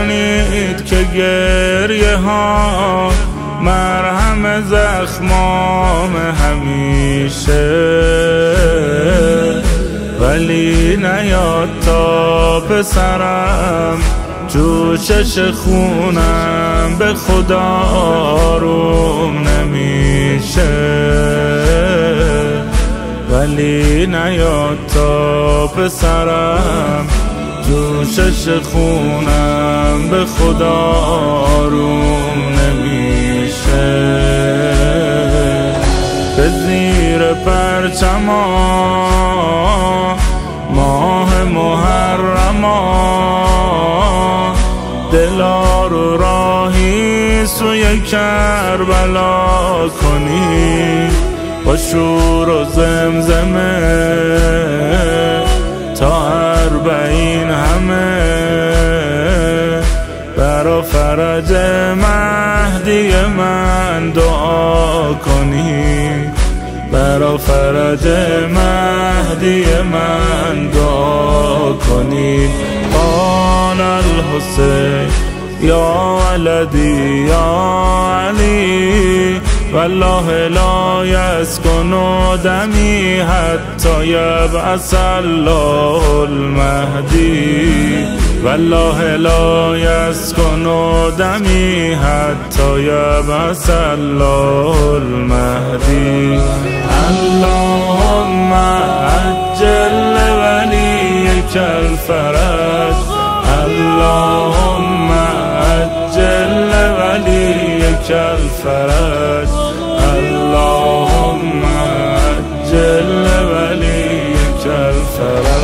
کنید که گریه ها مرهم زخمام همیشه، ولی نیاد تا پسرم جوشش خونم به خدا آروم نمیشه، ولی نیاد تا پسرم جوشش خونم به خدا آروم نمیشه. به زیر پرچما ماه محرما دلا رو راهی سوی کربلا کنی، با شور و زمزمه تا 40 همه برا فرج مهدی من دعا کنی، برا فرج مهدی من دعا کنی. قال الحسین یا ولدی یا علی والله لا يسكن دمي حتى يبعث الله المهدي، والله لا يسكن دمي حتى يبعث الله المهدي. اللهم عجل لوليك الفرج، اللهم عجل لوليك الفرج، اللهم عجل لوليك الفرج.